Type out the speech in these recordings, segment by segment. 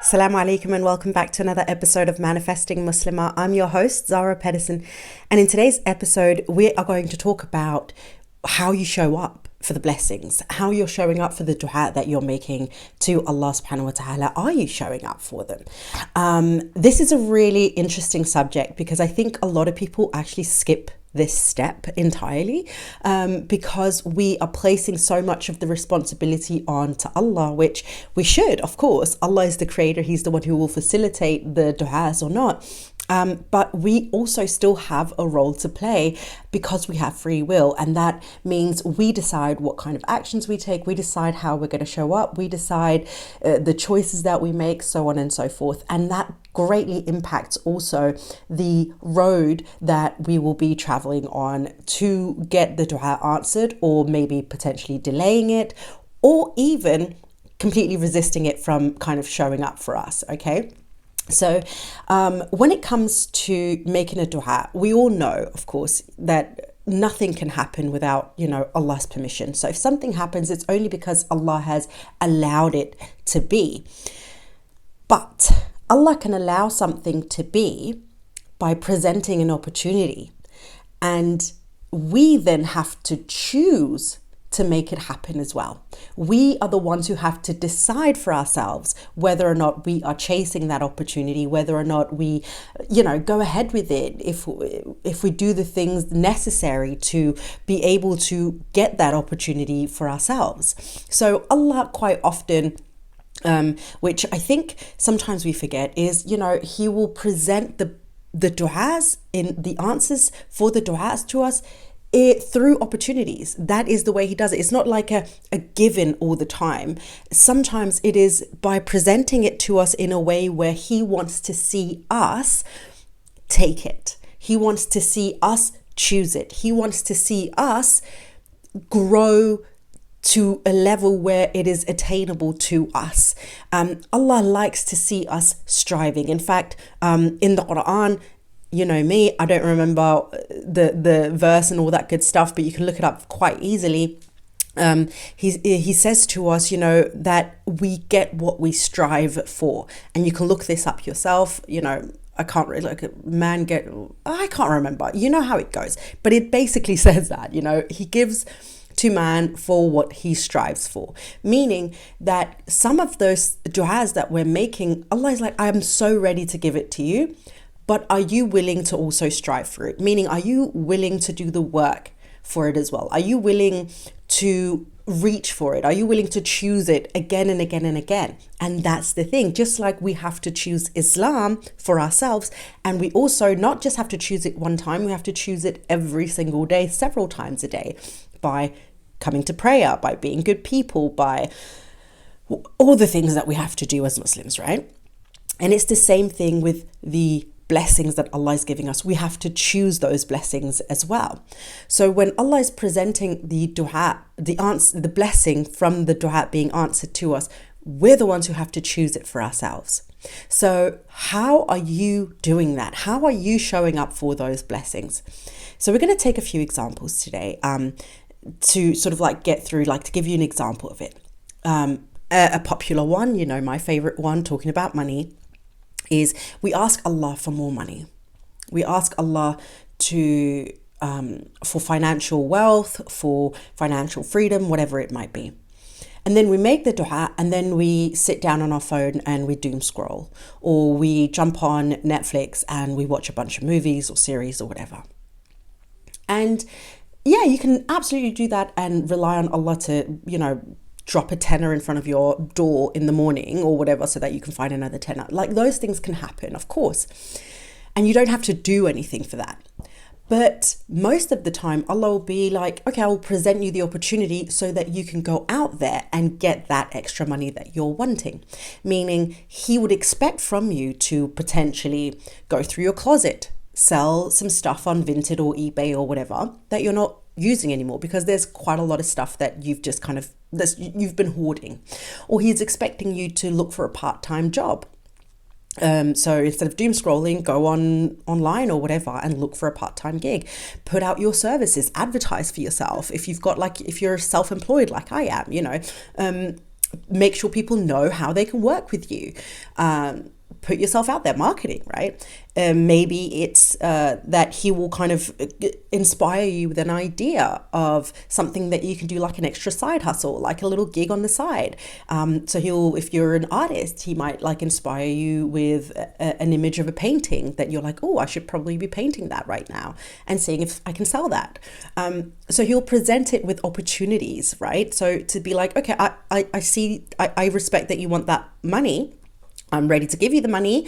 Assalamu alaikum and welcome back to another episode of Manifesting Muslimah. I'm your host, Zara Pedersen, and in today's episode, we are going to talk about how you show up for the blessings, how you're showing up for the dua that you're making to Allah subhanahu wa ta'ala. Are you showing up for them? This is a really interesting subject because I think a lot of people actually skip this step entirely because we are placing so much of the responsibility on to Allah, which we should, of course. Allah is the creator. He's the one who will facilitate the du'as or not. But we also still have a role to play because we have free will. And that means we decide what kind of actions we take. We decide how we're going to show up. We decide the choices that we make, so on and so forth. And that greatly impacts also the road that we will be traveling on to get the dua answered, or maybe potentially delaying it, or even completely resisting it from kind of showing up for us. Okay. So when it comes to making a dua, we all know, of course, that nothing can happen without, Allah's permission. So if something happens, it's only because Allah has allowed it to be. But Allah can allow something to be by presenting an opportunity. And we then have to choose to make it happen as well. We are the ones who have to decide for ourselves whether or not we are chasing that opportunity, whether or not we, go ahead with it, if we do the things necessary to be able to get that opportunity for ourselves. So Allah quite often, which I think sometimes we forget, is, He will present the du'as, in the answers for the du'as to us, through opportunities. That is the way He does it. It's not like a given all the time. Sometimes it is by presenting it to us in a way where He wants to see us take it. He wants to see us choose it. He wants to see us grow to a level where it is attainable to us. Allah likes to see us striving. In fact, in the Quran, you know me, I don't remember the verse and all that good stuff, but you can look it up quite easily. He says to us, that we get what we strive for. And you can look this up yourself. I can't really, I can't remember. You know how it goes. But it basically says that, He gives to man for what he strives for. Meaning that some of those du'as that we're making, Allah is like, I am so ready to give it to you. But are you willing to also strive for it? Meaning, are you willing to do the work for it as well? Are you willing to reach for it? Are you willing to choose it again and again and again? And that's the thing. Just like we have to choose Islam for ourselves, and we also not just have to choose it one time, we have to choose it every single day, several times a day, by coming to prayer, by being good people, by all the things that we have to do as Muslims, right? And it's the same thing with the blessings that Allah is giving us. We have to choose those blessings as well. So when Allah is presenting the dua, the blessing from the dua being answered to us, we're the ones who have to choose it for ourselves. So how are you doing that? How are you showing up for those blessings? So we're going to take a few examples today to sort of get through, to give you an example of it. A popular one, my favorite one, talking about money, is we ask Allah for more money. We ask Allah to for financial wealth, for financial freedom, whatever it might be. And then we make the dua, and then we sit down on our phone and we doom scroll, or we jump on Netflix and we watch a bunch of movies or series or whatever. And yeah, you can absolutely do that and rely on Allah to, drop a tenner in front of your door in the morning or whatever so that you can find another tenner. Those things can happen, of course. And you don't have to do anything for that. But most of the time, Allah will be like, okay, I will present you the opportunity so that you can go out there and get that extra money that you're wanting. Meaning He would expect from you to potentially go through your closet, sell some stuff on Vinted or eBay or whatever that you're not using anymore, because there's quite a lot of stuff that you've just you've been hoarding. Or He's expecting you to look for a part-time job. So instead of doom scrolling, go online or whatever and look for a part-time gig. Put out your services, advertise for yourself. If you've got if you're self-employed like I am, make sure people know how they can work with you. Put yourself out there, marketing, right? Maybe it's that he will kind of inspire you with an idea of something that you can do, like an extra side hustle, like a little gig on the side. So if you're an artist, he might like inspire you with an image of a painting that you're like, oh, I should probably be painting that right now, and seeing if I can sell that. So he'll present it with opportunities, right? So to be like, okay, I respect that you want that money. I'm ready to give you the money,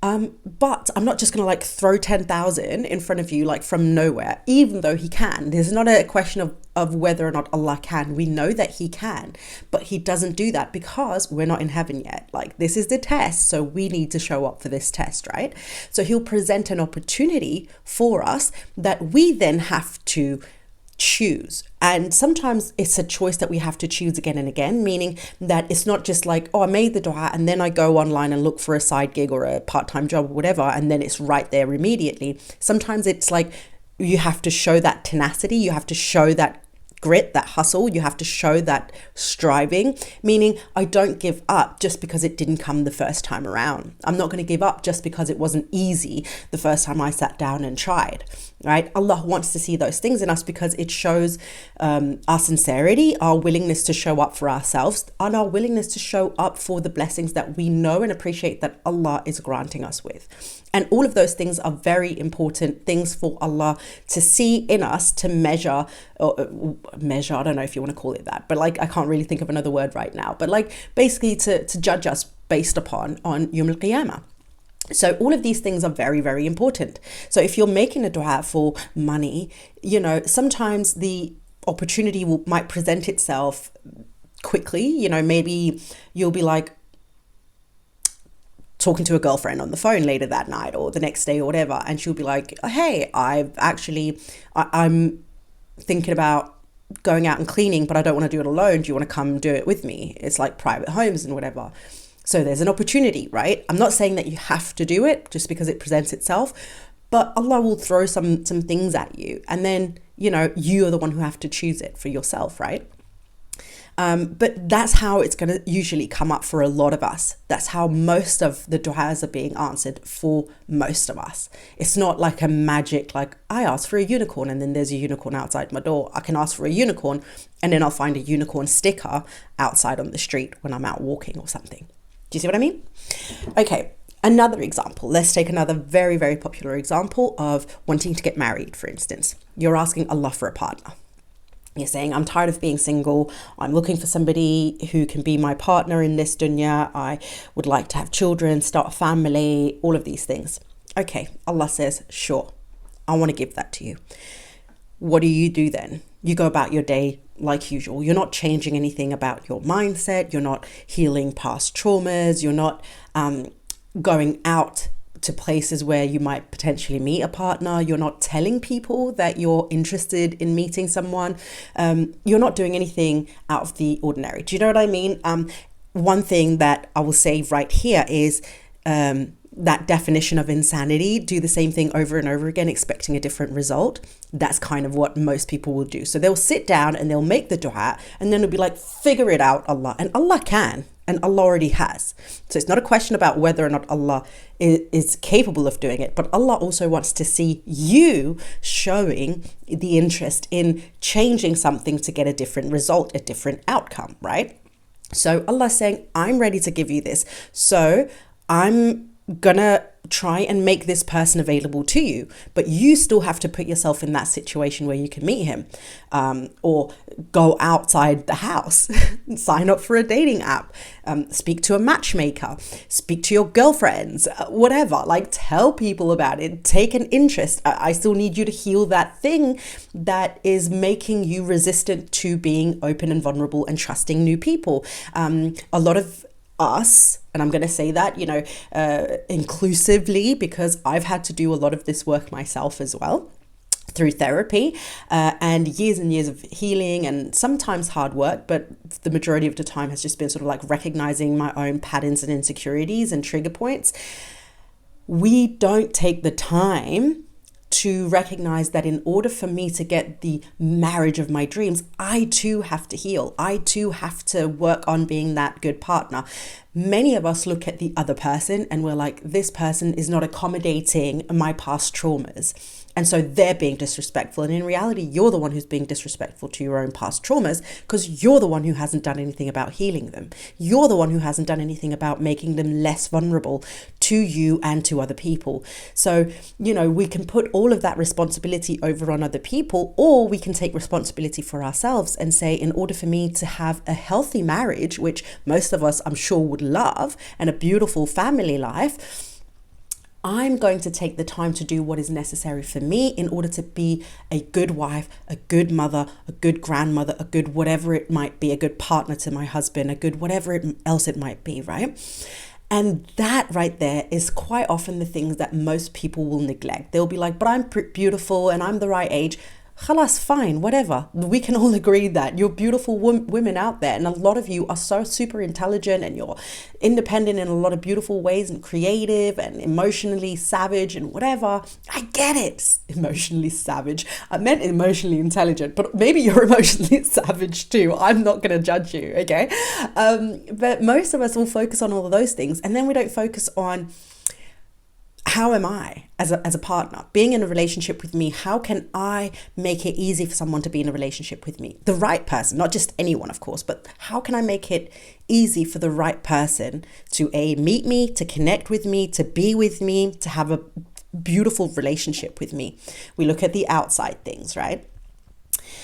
but I'm not just going to like throw 10,000 in front of you like from nowhere, even though he can. There's not a question of whether or not Allah can. We know that he can, but he doesn't do that because we're not in heaven yet. Like, this is the test, so we need to show up for this test, right? So he'll present an opportunity for us that we then have to choose. And sometimes it's a choice that we have to choose again and again, meaning that it's not just like, oh, I made the dua and then I go online and look for a side gig or a part-time job or whatever, and then it's right there immediately. Sometimes it's like you have to show that tenacity, you have to show that grit, that hustle, you have to show that striving, meaning I don't give up just because it didn't come the first time around. I'm not going to give up just because it wasn't easy the first time I sat down and tried, right? Allah wants to see those things in us because it shows our sincerity, our willingness to show up for ourselves, and our willingness to show up for the blessings that we know and appreciate that Allah is granting us with. And all of those things are very important things for Allah to see in us, to measure, I don't know if you want to call it that, but like, I can't really think of another word right now, but like basically to judge us based upon on Yawm al-Qiyamah. So all of these things are very, very important. So if you're making a dua for money, you know, sometimes the opportunity might present itself quickly. You know, maybe you'll be like talking to a girlfriend on the phone later that night or the next day or whatever, and she'll be like, hey, I'm thinking about going out and cleaning, but I don't want to do it alone. Do you want to come do it with me? It's like private homes and whatever. So there's an opportunity, right? I'm not saying that you have to do it just because it presents itself, but Allah will throw some things at you, and then, you know, you are the one who have to choose it for yourself, right? But that's how it's going to usually come up for a lot of us. That's how most of the du'as are being answered for most of us. It's not like a magic, like I asked for a unicorn and then there's a unicorn outside my door. I can ask for a unicorn and then I'll find a unicorn sticker outside on the street when I'm out walking or something. Do you see what I mean? Okay. Another example, let's take another very, very popular example of wanting to get married, for instance. You're asking Allah for a partner. You're saying, I'm tired of being single. I'm looking for somebody who can be my partner in this dunya. I would like to have children, start a family, all of these things. Okay, Allah says, sure, I want to give that to you. What do you do then? You go about your day like usual. You're not changing anything about your mindset. You're not healing past traumas. You're not going out to places where you might potentially meet a partner. You're not telling people that you're interested in meeting someone. You're not doing anything out of the ordinary. Do you know what I mean? One thing that I will say right here is that definition of insanity, do the same thing over and over again, expecting a different result. That's kind of what most people will do. So they'll sit down and they'll make the dua and then it'll be like, figure it out, Allah. And Allah can. And Allah already has. So it's not a question about whether or not Allah is capable of doing it, but Allah also wants to see you showing the interest in changing something to get a different result, a different outcome, right? So Allah's saying, I'm ready to give you this. So I'm gonna try and make this person available to you, but you still have to put yourself in that situation where you can meet him, or go outside the house, sign up for a dating app, speak to a matchmaker, speak to your girlfriends, whatever, like tell people about it, take an interest. I still need you to heal that thing that is making you resistant to being open and vulnerable and trusting new people. A lot of us, and I'm going to say that, inclusively, because I've had to do a lot of this work myself as well through therapy, and years of healing and sometimes hard work, but the majority of the time has just been sort of like recognizing my own patterns and insecurities and trigger points. We don't take the time to recognize that in order for me to get the marriage of my dreams, I too have to heal. I too have to work on being that good partner. Many of us look at the other person and we're like, this person is not accommodating my past traumas. And so they're being disrespectful. And in reality, you're the one who's being disrespectful to your own past traumas because you're the one who hasn't done anything about healing them. You're the one who hasn't done anything about making them less vulnerable to you and to other people. So, we can put all of that responsibility over on other people, or we can take responsibility for ourselves and say, in order for me to have a healthy marriage, which most of us, I'm sure, would love, and a beautiful family life, I'm going to take the time to do what is necessary for me in order to be a good wife, a good mother, a good grandmother, a good whatever it might be, a good partner to my husband, a good whatever else it might be, right? And that right there is quite often the things that most people will neglect. They'll be like, but I'm beautiful and I'm the right age. Khalas, fine, whatever. We can all agree that you're beautiful women out there. And a lot of you are so super intelligent and you're independent in a lot of beautiful ways and creative and emotionally savage and whatever. I get it. Emotionally savage. I meant emotionally intelligent, but maybe you're emotionally savage too. I'm not going to judge you, okay? But most of us will focus on all of those things. And then we don't focus on, how am I as a partner being in a relationship with me? How can I make it easy for someone to be in a relationship with me? The right person, not just anyone, of course, but how can I make it easy for the right person to meet me, to connect with me, to be with me, to have a beautiful relationship with me? We look at the outside things, right?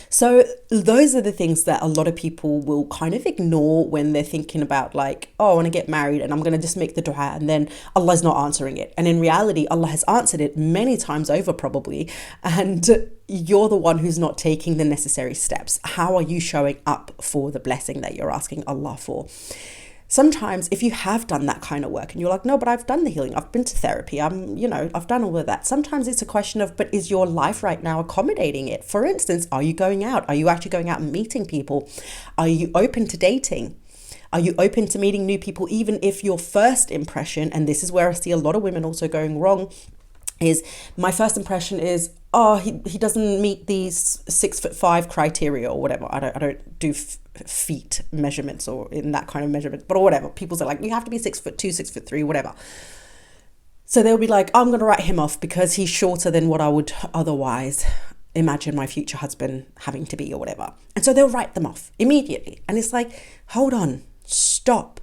So those are the things that a lot of people will kind of ignore when they're thinking about like, oh, I want to get married and I'm going to just make the dua and then Allah's not answering it. And in reality, Allah has answered it many times over probably. And you're the one who's not taking the necessary steps. How are you showing up for the blessing that you're asking Allah for? Sometimes if you have done that kind of work and you're like, no, but I've done the healing, I've been to therapy, I've done all of that. Sometimes it's a question of, but is your life right now accommodating it? For instance, are you going out? Are you actually going out and meeting people? Are you open to dating? Are you open to meeting new people? Even if your first impression, and this is where I see a lot of women also going wrong, is my first impression is, oh, he doesn't meet these 6'5" criteria or whatever. I don't do feet measurements or in that kind of measurement, but or whatever. People say like, you have to be 6'2", 6'3", whatever. So they'll be like, I'm going to write him off because he's shorter than what I would otherwise imagine my future husband having to be or whatever. And so they'll write them off immediately. And it's like, hold on, stop.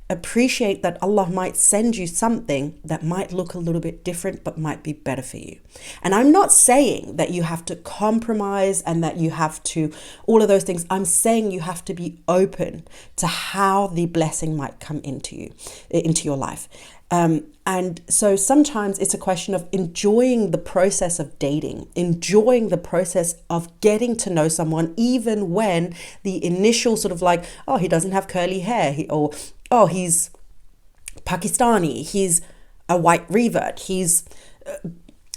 Appreciate that Allah might send you something that might look a little bit different, but might be better for you. And I'm not saying that you have to compromise and that you have to, all of those things. I'm saying you have to be open to how the blessing might come into your life. And so sometimes it's a question of enjoying the process of dating, enjoying the process of getting to know someone, even when the initial sort of like, oh, he doesn't have curly hair, oh, he's Pakistani, he's a white revert, he's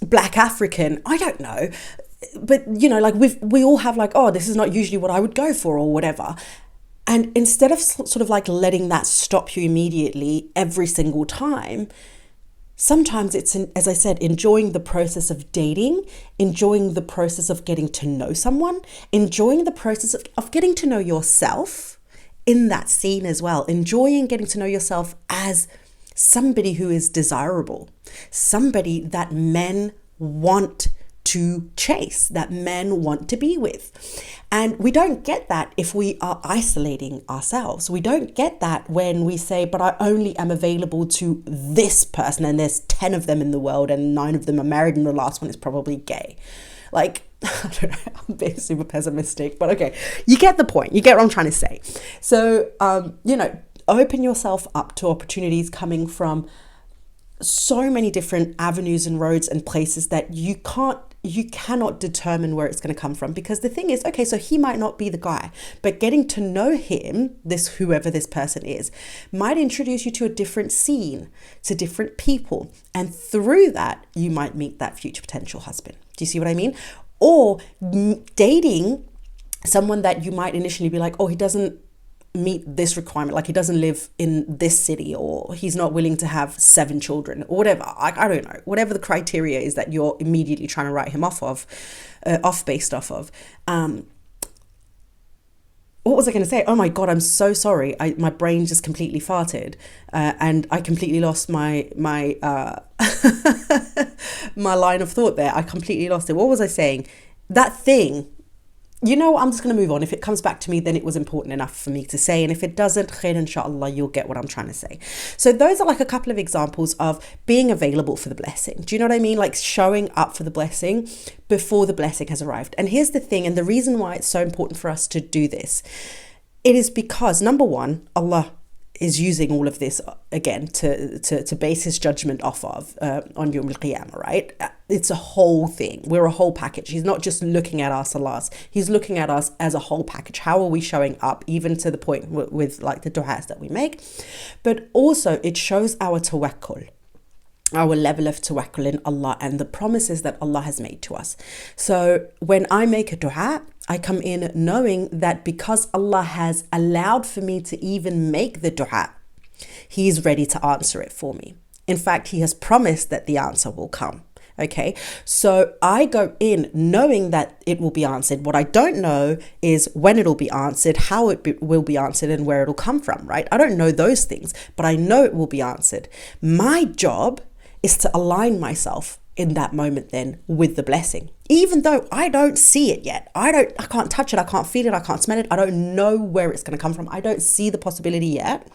Black African, I don't know. But, like we all have like, oh, this is not usually what I would go for or whatever. And instead of sort of like letting that stop you immediately every single time, sometimes it's, as I said, enjoying the process of dating, enjoying the process of getting to know someone, enjoying the process of getting to know yourself in that scene as well, enjoying getting to know yourself as somebody who is desirable, somebody that men want to chase, that men want to be with. And we don't get that if we are isolating ourselves. We don't get that when we say, but I only am available to this person and there's 10 of them in the world and 9 of them are married and the last one is probably gay. Like, I don't know, I'm being super pessimistic, but okay, you get the point. You get what I'm trying to say. So, open yourself up to opportunities coming from so many different avenues and roads and places that you cannot determine where it's going to come from. Because the thing is, okay, so he might not be the guy, but getting to know him, whoever this person is, might introduce you to a different scene, to different people. And through that, you might meet that future potential husband. Do you see what I mean? Or dating someone that you might initially be like, oh, he doesn't meet this requirement, like he doesn't live in this city, or he's not willing to have 7 children, or whatever. I don't know, whatever the criteria is that you're immediately trying to write him off based off of. What was I going to say? Oh my God, I'm so sorry. My brain just completely farted, and I completely lost my my line of thought there. I completely lost it. What was I saying? That thing. I'm just going to move on. If it comes back to me, then it was important enough for me to say. And if it doesn't, khair, inshallah, you'll get what I'm trying to say. So those are like a couple of examples of being available for the blessing. Do you know what I mean? Like showing up for the blessing before the blessing has arrived. And here's the thing, and the reason why it's so important for us to do this, it is because, number one, Allah is using all of this again to base his judgment off of on Yawm al-Qiyamah, right? It's a whole thing. We're a whole package. He's not just looking at us, alas. He's looking at us as a whole package. How are we showing up, even to the point with like the du'as that we make? But also it shows our tawakkul, our level of tawakkul in Allah and the promises that Allah has made to us. So when I make a du'a, I come in knowing that because Allah has allowed for me to even make the du'a, He is ready to answer it for me. In fact, He has promised that the answer will come. Okay, so I go in knowing that it will be answered. What I don't know is when it'll be answered, how it will be answered, and where it'll come from, right? I don't know those things, but I know it will be answered. My job is to align myself in that moment then with the blessing, even though I don't see it yet. I can't touch it, I can't feel it, I can't smell it, I don't know where it's going to come from, I don't see the possibility yet.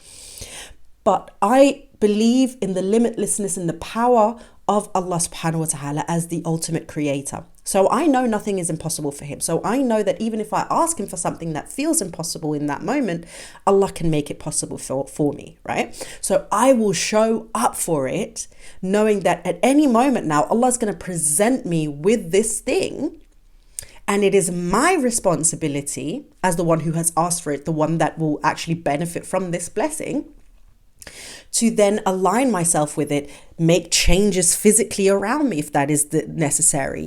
But I believe in the limitlessness and the power of Allah subhanahu wa ta'ala as the ultimate creator. So I know nothing is impossible for Him. So I know that even if I ask Him for something that feels impossible in that moment, Allah can make it possible for me, right? So I will show up for it, knowing that at any moment now, Allah is going to present me with this thing. And it is my responsibility as the one who has asked for it, the one that will actually benefit from this blessing, to then align myself with it, make changes physically around me if that is the necessary,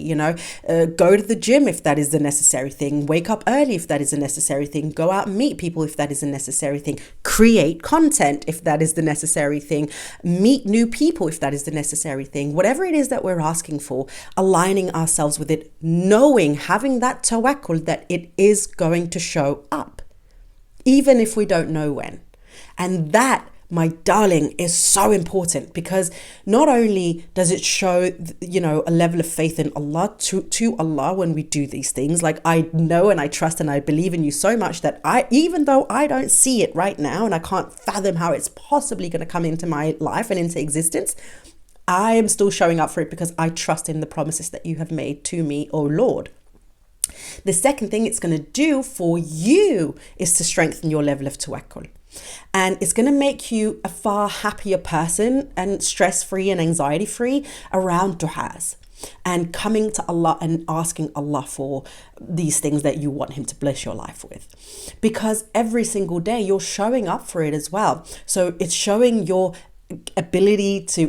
go to the gym if that is the necessary thing, wake up early if that is a necessary thing, go out and meet people if that is a necessary thing, create content if that is the necessary thing, meet new people if that is the necessary thing, whatever it is that we're asking for, aligning ourselves with it, knowing, having that tawakkul that it is going to show up, even if we don't know when. And that, my darling, is so important, because not only does it show, a level of faith in Allah to Allah when we do these things. Like, I know and I trust and I believe in you so much that even though I don't see it right now and I can't fathom how it's possibly going to come into my life and into existence, I am still showing up for it because I trust in the promises that you have made to me, oh Lord. The second thing it's going to do for you is to strengthen your level of tawakkul. And it's going to make you a far happier person and stress-free and anxiety-free around du'as and coming to Allah and asking Allah for these things that you want Him to bless your life with. Because every single day you're showing up for it as well. So it's showing your ability to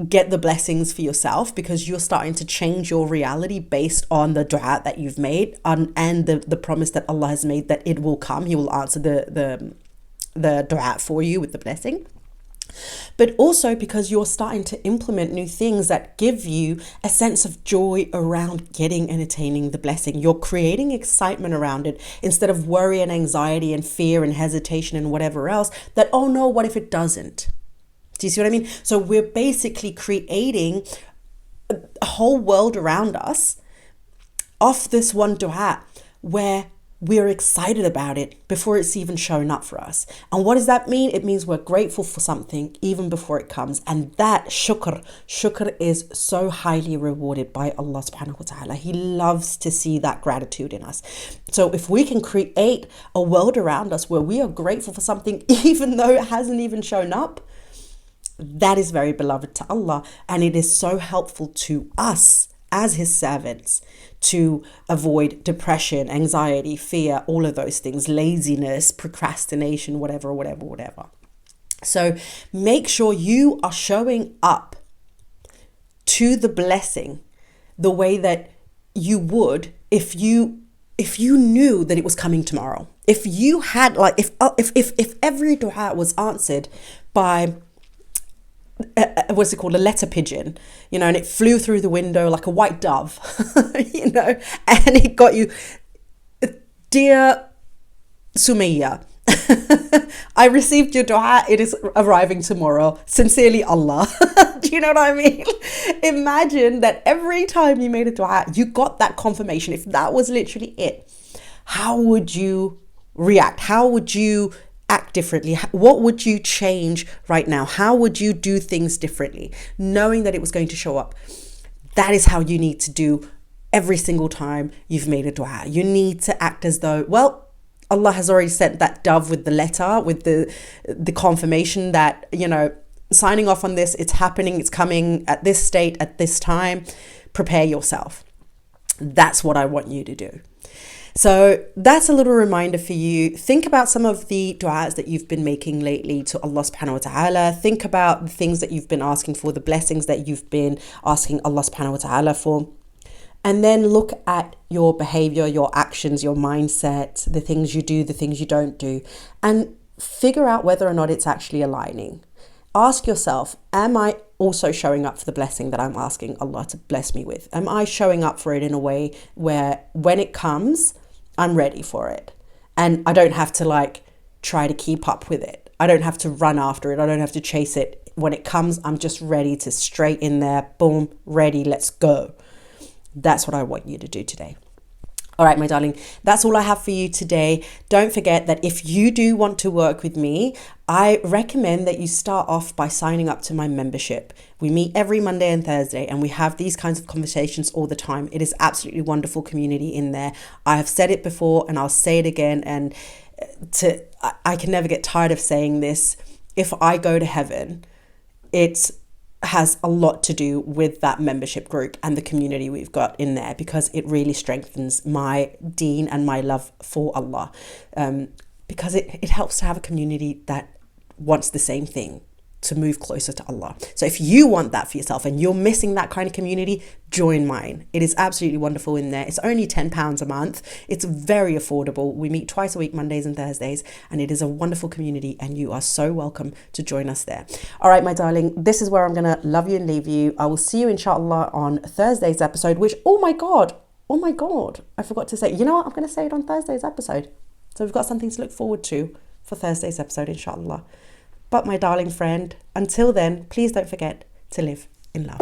get the blessings for yourself, because you're starting to change your reality based on the du'a that you've made and the promise that Allah has made that it will come. He will answer the du'a for you with the blessing. But also because you're starting to implement new things that give you a sense of joy around getting and attaining the blessing. You're creating excitement around it instead of worry and anxiety and fear and hesitation and whatever else that, oh no, what if it doesn't? Do you see what I mean? So we're basically creating a whole world around us off this one du'a where we're excited about it before it's even shown up for us. And what does that mean? It means we're grateful for something even before it comes. And that shukr is so highly rewarded by Allah subhanahu wa ta'ala. He loves to see that gratitude in us. So if we can create a world around us where we are grateful for something even though it hasn't even shown up, that is very beloved to Allah, and it is so helpful to us as His servants to avoid depression, anxiety, fear, all of those things, laziness, procrastination, whatever. So make sure you are showing up to the blessing the way that you would if you if you knew that it was coming tomorrow, if you had like, if every dua was answered by what's it called, a letter pigeon, you know, and it flew through the window like a white dove, you know, and it got you, dear Sumaya, I received your dua, it is arriving tomorrow, sincerely Allah. Do you know what I mean? Imagine that every time you made a dua, you got that confirmation. If that was literally it, how would you react? How would you act differently? What would you change right now? How would you do things differently, knowing that it was going to show up? That is how you need to do every single time you've made a dua. You need to act as though, well, Allah has already sent that dove with the letter, with the confirmation that, you know, signing off on this, it's happening, it's coming at this state, at this time. Prepare yourself. That's what I want you to do. So that's a little reminder for you. Think about some of the du'as that you've been making lately to Allah subhanahu wa ta'ala. Think about the things that you've been asking for, the blessings that you've been asking Allah subhanahu wa ta'ala for. And then look at your behavior, your actions, your mindset, the things you do, the things you don't do, and figure out whether or not it's actually aligning. Ask yourself, am I also showing up for the blessing that I'm asking Allah to bless me with? Am I showing up for it in a way where when it comes, I'm ready for it? And I don't have to like try to keep up with it. I don't have to run after it. I don't have to chase it. When it comes, I'm just ready to straight in there. Boom, ready, let's go. That's what I want you to do today. All right, my darling, that's all I have for you today. Don't forget that if you do want to work with me, I recommend that you start off by signing up to my membership. We meet every Monday and Thursday, and we have these kinds of conversations all the time. It is absolutely wonderful community in there. I have said it before and I'll say it again. And I can never get tired of saying this. If I go to heaven, it has a lot to do with that membership group and the community we've got in there, because it really strengthens my deen and my love for Allah, because it helps to have a community that wants the same thing, to move closer to Allah. So if you want that for yourself and you're missing that kind of community, join mine. It is absolutely wonderful in there. It's only £10 a month. It's very affordable. We meet twice a week, Mondays and Thursdays, and it is a wonderful community, and you are so welcome to join us there. All right, my darling, this is where I'm going to love you and leave you. I will see you inshallah on Thursday's episode, which, oh my God, I forgot to say, you know what? I'm going to say it on Thursday's episode. So we've got something to look forward to for Thursday's episode, inshallah. But my darling friend, until then, please don't forget to live in love.